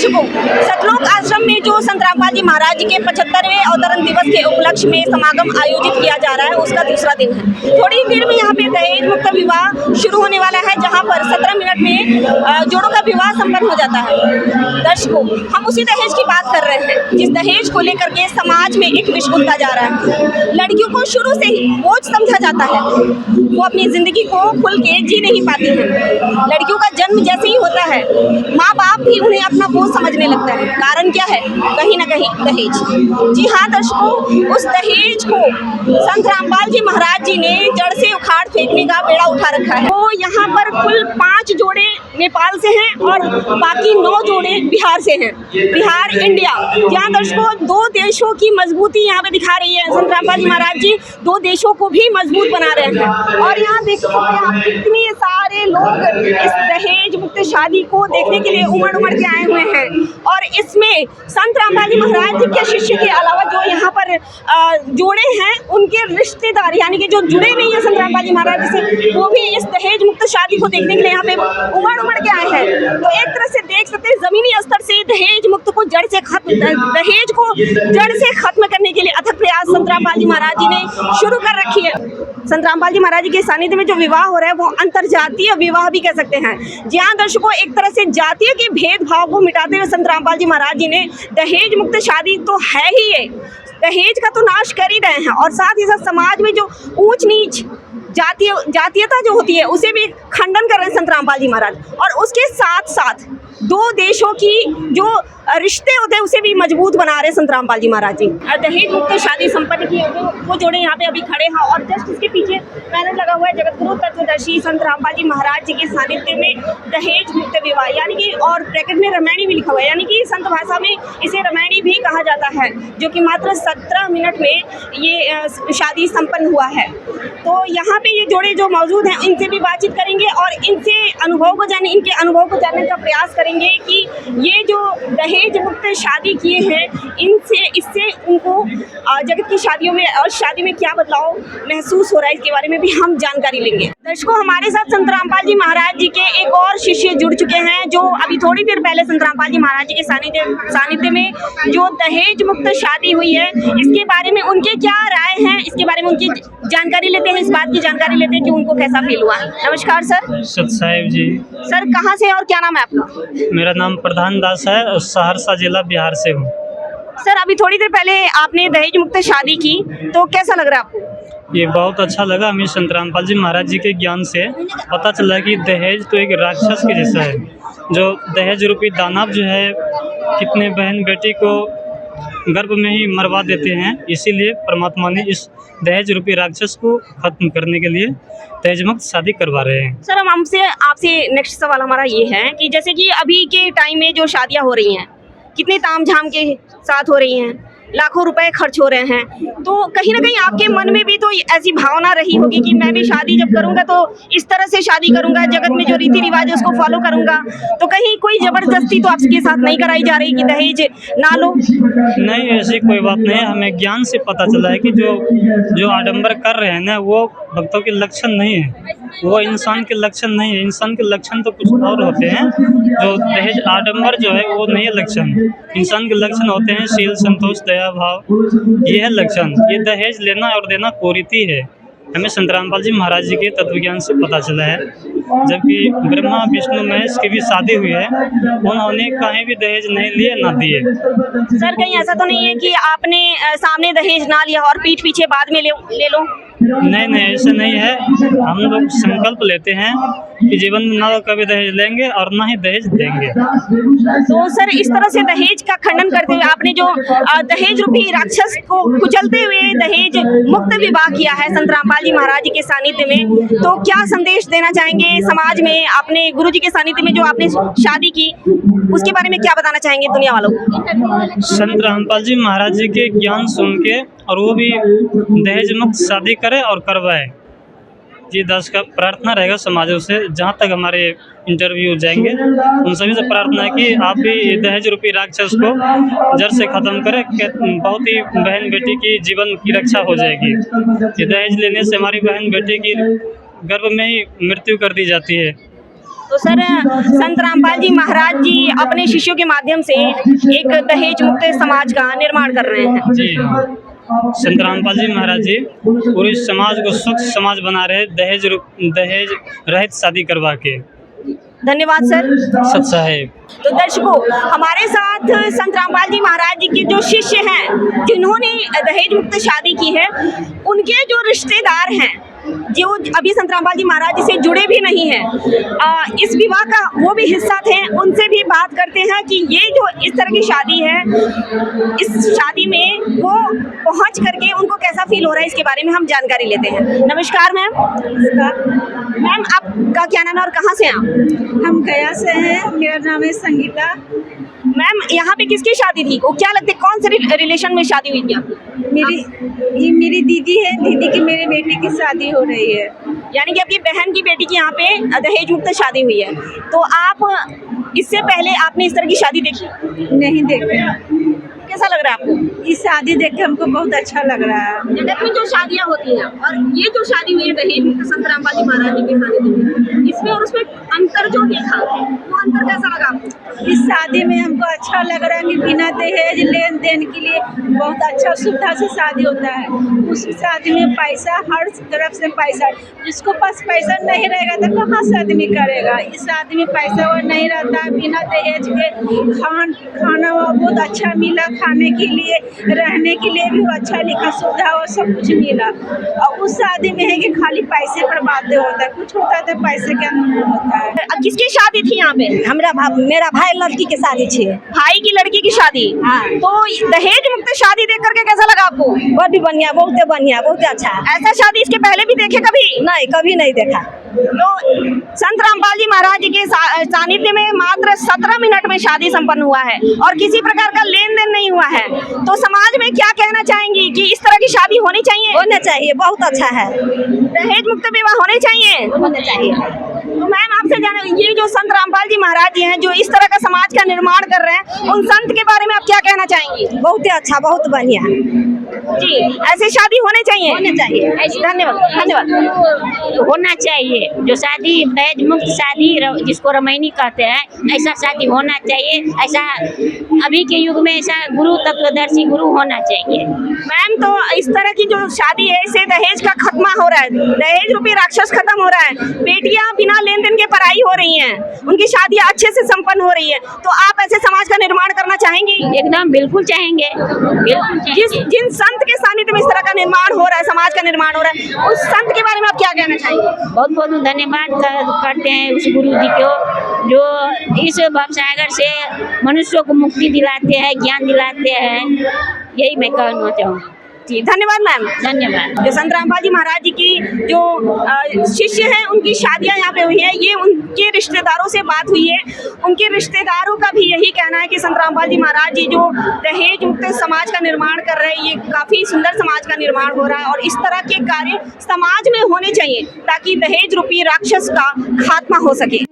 दर्शकों, सतलोक आश्रम में जो संत रामपाल जी महाराज जी के 75वें अवतरण दिवस के उपलक्ष्य में समागम आयोजित किया जा रहा है, उसका दूसरा दिन है। थोड़ी देर में यहाँ पे दहेज मुक्त विवाह शुरू होने वाला है, जहाँ पर 17 मिनट में जोड़ों का विवाह संपन्न हो जाता है। दर्शकों, हम उसी दहेज की बात कर रहे हैं जिस दहेज को लेकर के समाज में एक विष घुलता जा रहा है। लड़कियों को शुरू से ही बोझ समझा जाता है, वो अपनी जिंदगी को खुल के जी नहीं पाती हैं। लड़कियों का जन्म जैसे ही होता है, माँ बाप भी उन्हें अपना बोझ समझने लगता है। कारण क्या है? कहीं ना कहीं दहेज। जी हाँ दर्शकों, उस दहेज को संत रामपाल जी महाराज जी ने जड़ से उखाड़ फेंकने का बेड़ा उठा रखा है। तो यहाँ पर कुल 5 जोड़े नेपाल से हैं और बाकी 9 जोड़े बिहार से हैं। बिहार इंडिया, जहाँ दर्शकों 2 देशों की मजबूती यहाँ पे दिखा रही है। संत रामपाल जी महाराज जी 2 देशों को भी मजबूत बना रहे हैं। और यहाँ देख सकते हैं आप, कितने सारे लोग इस दहेज मुक्त शादी को देखने के लिए उमड़ उमड़ के आए हुए हैं। और इसमें संत रामपाल जी महाराज जी के शिष्य के अलावा जो यहाँ पर जोड़े हैं, उनके रिश्तेदार यानी कि जो जुड़े नहीं है संत रामपाल जी महाराज जी से, वो भी इस दहेज मुक्त शादी को देखने के लिए यहाँ पे उमड़ उमड़ के आए हैं। तो एक तरह से देख सकते हैं, जमीनी स्तर से दहेज मुक्त को जड़ से खत्म, दहेज को जड़ से खत्म करने के लिए अथक प्रयास संत रामपाल जी महाराज जी ने शुरू कर रखी है। संत रामपाल जी महाराज जी के सानिध्य में जो विवाह हो रहा है, वो अंतरजातीय विवाह भी कह सकते हैं। जी हाँ दर्शकों, एक तरह से जातीय के भेदभाव को मिटाते हुए संत रामपाल जी महाराज जी ने दहेज मुक्त शादी तो है ही है, दहेज का तो नाश कर ही रहे हैं। और साथ ही साथ समाज में जो ऊंच नीच जातीयता जो होती है, उसे भी खंडन कर रहे हैं संत रामपाल जी महाराज। और उसके साथ साथ 2 देशों की जो रिश्ते होते हैं, उसे भी मजबूत बना रहे हैं संत रामपाल जी महाराज जी। दहेज मुक्त शादी संपन्न की वो जोड़े यहाँ पे अभी खड़े हैं और जस्ट इसके पीछे बैनर लगा हुआ है, जगतगुरु तत्वदर्शी संत रामपाल जी महाराज जी के सानिध्य में दहेज मुक्त विवाह, यानी कि और ब्रैकेट में रामायणी भी लिखा हुआ है, यानी कि संत भाषा में इसे रामायणी भी कहा जाता है, जो कि मात्र 17 मिनट में ये शादी संपन्न हुआ है। तो यहाँ पे ये जोड़े जो मौजूद हैं, इनसे भी बातचीत करेंगे और इनके अनुभव को जानने का प्रयास करेंगे कि ये जो दहेज मुक्त शादी किए हैं, इससे उनको जगत की शादियों में और शादी में क्या बदलाव महसूस हो रहा है, इसके बारे में भी हम जानकारी लेंगे। दर्शकों, हमारे साथ संत रामपाल जी महाराज जी के एक और शिष्य जुड़ चुके हैं, जो अभी थोड़ी देर पहले संत रामपाल जी महाराज जी के सानिध्य में जो दहेज मुक्त शादी हुई है, इसके बारे में उनके क्या राय हैं, इसके बारे में उनकी जानकारी लेते हैं, इस बात की जानकारी लेते हैं कि उनको कैसा फील हुआ। नमस्कार सर। सत साहेब जी। सर कहाँ से और क्या नाम है आपका? मेरा नाम प्रधान दास है और सहरसा जिला बिहार से हूँ। सर अभी थोड़ी देर पहले आपने दहेज मुक्त शादी की, तो कैसा लग रहा है आपको? ये बहुत अच्छा लगा। हमें संत रामपाल जी महाराज जी के ज्ञान से पता चला कि दहेज तो एक राक्षस के जैसा है, जो दहेज रूपी दानव जो है कितने बहन बेटी को गर्भ में ही मरवा देते हैं। इसीलिए परमात्मा ने इस दहेज रूपी राक्षस को खत्म करने के लिए दहेज मुक्त शादी करवा रहे हैं। सर हम आपसे नेक्स्ट सवाल हमारा ये है कि जैसे कि अभी के टाइम में जो शादियां हो रही हैं, कितने तामझाम के साथ हो रही हैं, लाखों रुपए खर्च हो रहे हैं, तो कहीं ना कहीं आपके मन में भी तो ऐसी भावना रही होगी कि मैं भी शादी जब करूंगा तो इस तरह से शादी करूंगा, जगत में जो रीति रिवाज है उसको फॉलो करूंगा। तो कहीं कोई जबरदस्ती तो आपके साथ नहीं कराई जा रही कि दहेज ना लो? नहीं, ऐसी कोई बात नहीं है। हमें ज्ञान से पता चला है कि जो आडंबर कर रहे हैं ना, वो भक्तों के लक्षण नहीं है, वो इंसान के लक्षण नहीं है। इंसान के लक्षण तो कुछ और होते हैं। जो दहेज आडंबर जो है वो नहीं है लक्षण। इंसान के लक्षण होते हैं शील, संतोष, दया भाव, ये है लक्षण। ये दहेज लेना और देना कुरीति है। हमें संत रामपाल जी महाराज जी के तत्वज्ञान से पता चला है। जबकि ब्रह्मा विष्णु महेश की भी शादी हुई है, उन्होंने कहीं भी दहेज नहीं लिए ना दिए। सर कहीं ऐसा तो नहीं है कि आपने सामने दहेज ना लिया और पीठ पीछे बाद में ले लो? नहीं, ऐसा नहीं है। हम लोग संकल्प लेते हैं कि जीवन में ना कभी दहेज लेंगे और ना ही दहेज देंगे। तो सर इस तरह से दहेज का खंडन करते हुए आपने जो दहेज रूपी राक्षस को कुचलते हुए दहेज मुक्त विवाह किया है संत रामपाल जी महाराज जी के सानिध्य में, तो क्या संदेश देना चाहेंगे समाज में? अपने गुरु जी के सानिध्य में जो आपने शादी की, उसके बारे में क्या बताना चाहेंगे दुनिया वालों को? संत रामपाल जी महाराज जी के ज्ञान सुन के, और वो भी दहेज मुक्त शादी करे और करवाए। जी दास का प्रार्थना रहेगा समाजों से, जहाँ तक हमारे इंटरव्यू जाएंगे उन सभी से प्रार्थना है कि आप भी दहेज रूपी राक्षस को जड़ से ख़त्म करें। बहुत ही बहन बेटी की जीवन की रक्षा हो जाएगी। ये दहेज लेने से हमारी बहन बेटी की गर्भ में ही मृत्यु कर दी जाती है। तो सर संत रामपाल जी महाराज जी अपने शिष्यों के माध्यम से एक दहेज मुक्त समाज का निर्माण कर रहे हैं। जी हाँ, संत रामपाल जी महाराज जी पूरे समाज को स्वच्छ समाज बना रहे, दहेज रहित शादी करवा के। धन्यवाद सर। सत साहेब। तो दर्शकों, हमारे साथ संत रामपाल जी महाराज जी के जो शिष्य हैं जिन्होंने दहेज मुक्त शादी की है, उनके जो रिश्तेदार हैं जो अभी संत रामपाल जी महाराज जी से जुड़े भी नहीं हैं, इस विवाह का वो भी हिस्सा थे, उनसे भी बात करते हैं कि ये जो इस तरह की शादी है, इस शादी में वो पहुंच करके उनको कैसा फील हो रहा है, इसके बारे में हम जानकारी लेते हैं। नमस्कार मैम। मैम आपका क्या नाम है और कहाँ से हैं आप? हम गया से हैं, मेरा नाम है संगीता। मैम यहाँ पे किसकी शादी थी? वो क्या लगता है कौन से रिलेशन में शादी हुई थी आपकी? ये मेरी दीदी है, दीदी की मेरे बेटे की शादी हो रही है। यानी कि आपकी बहन की बेटी की यहाँ पे दहेज मुक्त शादी हुई है। तो आप इससे पहले आपने इस तरह की शादी देखी? नहीं देखे। कैसा लग रहा है आपको? ये शादी देख के हमको बहुत अच्छा लग रहा है। जगत में जो शादियाँ होती हैं और ये जो शादी हुई है दहेज मुक्त संत रामपाल जी महाराज जी की शादी, इसमें और उसमें अंतर जो देखा, वो अंतर कैसा लगा आपको? इस शादी में हमको अच्छा लग रहा है कि बिना दहेज लेन देन के लिए बहुत अच्छा सुविधा से शादी होता है। उस शादी में पैसा, हर तरफ से पैसा, जिसको पास पैसा नहीं रहेगा तो कहाँ से आदमी करेगा। इस शादी में पैसा वो नहीं रहता, बिना दहेज के खाना बहुत अच्छा मिला, खाने के लिए, रहने के लिए भी अच्छा लिखा सुविधा और सब कुछ मिला। और उस शादी में है कि खाली पैसे पर बातें होता है, कुछ होता है तो पैसे के अंदर होता है। किसकी शादी थी यहाँ पे? मेरा भाई लड़की की शादी थी। भाई की लड़की की शादी। हाँ। तो दहेज मुक्त शादी देख करके कैसा लगा आपको? बहुत बढ़िया, बहुत अच्छा। ऐसा शादी इसके पहले भी देखे कभी? नहीं, कभी नहीं देखा। तो संत रामपाल जी महाराज जी के सानिध्य में मात्र 17 मिनट में शादी संपन्न हुआ है और किसी प्रकार का लेन देन नहीं हुआ है। तो समाज में क्या कहना चाहेंगी कि इस तरह की शादी होनी चाहिए? होना चाहिए, बहुत अच्छा है। दहेज मुक्त विवाह होने चाहिए? होना चाहिए। तो मैम आपसे जाना, ये जो संत रामपाल जी महाराज जी हैं जो इस तरह का समाज का निर्माण कर रहे हैं, उन संत के बारे में आप क्या कहना चाहेंगी? बहुत अच्छा, बहुत बढ़िया जी। ऐसे शादी होने चाहिए? होना चाहिए। धन्यवाद। होना चाहिए। जो शादी दहेज मुक्त शादी जिसको रमैनी कहते हैं, ऐसा शादी होना चाहिए। ऐसा अभी के युग में ऐसा गुरु तत्वदर्शी गुरु होना चाहिए। मैम तो इस तरह की जो शादी है इससे दहेज का खत्मा हो रहा है, दहेज रूपी राक्षस खत्म हो रहा है, बेटियां बिना लेन देन के पराई हो रही हैं, उनकी शादियां अच्छे से संपन्न हो रही है। तो आप ऐसे समाज का निर्माण करना चाहेंगी? एकदम बिल्कुल चाहेंगे, बिल्कुल चाहेंगे। जिन संत के सानिध्य में इस तरह का निर्माण हो रहा है, समाज का निर्माण हो रहा है, उस संत के बारे में आप क्या कहना चाहेंगे? बहुत बहुत धन्यवाद करते हैं उस गुरु जी को जो इस भवसागर से मनुष्यों को मुक्ति दिलाते हैं, ज्ञान दिलाते हैं। यही मैं कहना चाहूँगी। जी धन्यवाद मैम। धन्यवाद। जो संत रामपाल जी महाराज जी की जो शिष्य हैं उनकी शादियां यहाँ पे हुई हैं, ये उनके रिश्तेदारों से बात हुई है। उनके रिश्तेदारों का भी यही कहना है कि संत रामपाल जी महाराज जी जो दहेज मुक्त समाज का निर्माण कर रहे हैं, ये काफ़ी सुंदर समाज का निर्माण हो रहा है और इस तरह के कार्य समाज में होने चाहिए ताकि दहेज रूपी राक्षस का खात्मा हो सके।